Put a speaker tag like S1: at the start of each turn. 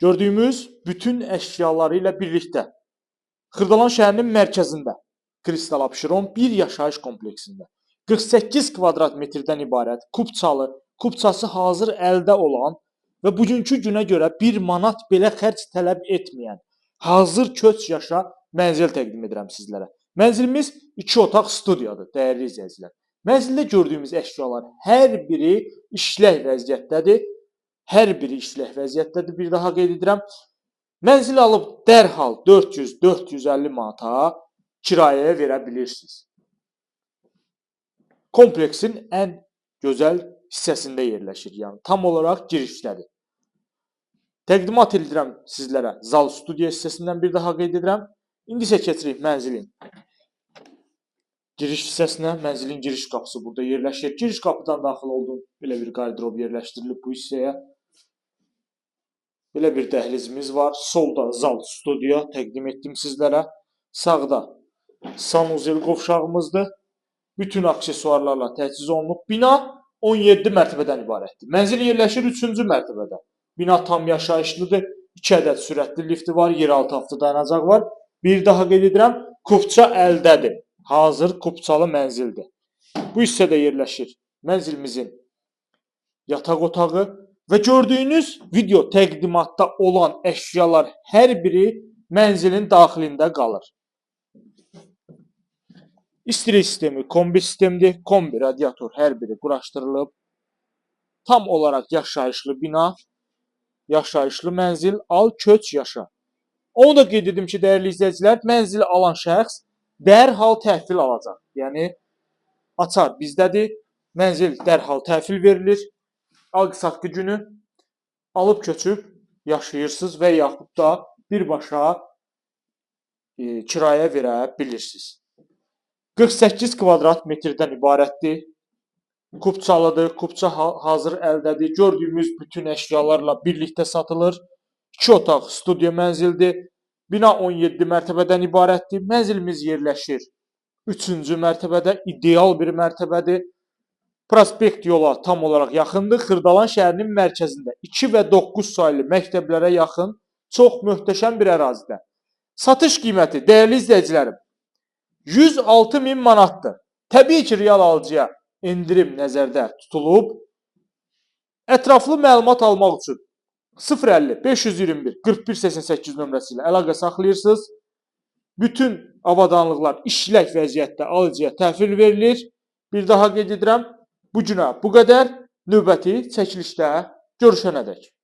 S1: Gördüyümüz bütün əşyaları ilə birlikdə Xırdalan şəhərinin mərkəzində Kristal Abşeron bir yaşayış kompleksində 48 kvadrat metrdən ibarət kubçalı, kubçası hazır əldə olan və bugünkü günə görə 1 manat belə xərc tələb etməyən hazır köç yaşa mənzil təqdim edirəm sizlərə. Mənzilimiz 2 otaq studiyadır, dəyərli izləyicilər. Mənzildə gördüyümüz əşyalar hər biri işlək vəziyyətdədir. Hər biri işlək vəziyyətdədir, bir daha qeyd edirəm. Mənzil alıb dərhal 400-450 manata kirayəyə verə bilirsiniz. Kompleksin ən gözəl hissəsində yerləşir, yəni tam olaraq girişdədir. Təqdimat edirəm sizlərə zal studiya hissəsindən bir daha qeyd edirəm. İndi isə keçirik mənzilin giriş hissəsinə. Mənzilin giriş qapısı burada yerləşir. Giriş qapıdan daxil oldum. Belə bir qardırob yerləşdirilib bu hissəyə. Belə bir dəhlizimiz var. Solda zal studiya təqdim etdim sizlərə. Sağda sanuzel qovşağımızdır. Bütün aksesuarlarla təchiz olunub. Bina 17 mərtəbədən ibarətdir. Mənzil yerləşir 3-cü mərtəbədə. Bina tam yaşayışlıdır. 2 ədəd sürətli lifti var. Yeraltı avtodayanacaq var. Bir daha qeyd edirəm. Kubça əldədir. Hazır kubçalı mənzildir. Bu hissədə yerləşir mənzilimizin yataq otağı. Və gördüyünüz video təqdimatda olan əşyalar hər biri mənzilin daxilində qalır. İstiri sistemi kombi sistemdir. Kombi, radiator hər biri quraşdırılıb. Tam olaraq yaşayışlı bina, yaşayışlı mənzil, al, köç, yaşa. Onu da qeyd edim ki, dəyərli izləyicilər, mənzili alan şəxs dərhal təhvil alacaq. Yəni, açar bizdədir, mənzil dərhal təhvil verilir. Alqı-satqı günü alıb köçüb yaşayırsınız və yaxud da birbaşa kirayə verə bilirsiniz. 48 kvadrat metrdən ibarətdir. Kubçalıdır, kubça hazır əldədir. Gördüyümüz bütün əşyalarla birlikdə satılır. 2 otaq studiya mənzildir. Bina 17 mərtəbədən ibarətdir. Mənzilimiz yerləşir 3-cü mərtəbədə, ideal bir mərtəbədir. Prospekt yola tam olaraq yaxındır. Xırdalan şəhərinin mərkəzində 2 və 9 saylı məktəblərə yaxın çox möhtəşəm bir ərazidə. Satış qiyməti, dəyərli izləyicilərim, 106.000 manatdır. Təbii ki, real alıcıya endirim nəzərdə tutulub. Ətraflı məlumat almaq üçün 050 521 4188 nömrəsi ilə əlaqə saxlayırsınız. Bütün avadanlıqlar işlək vəziyyətdə alıcıya təhvil verilir. Bir daha qeyd edirəm. Bu günə bu qədər. Növbəti çəkilişdə görüşənədək.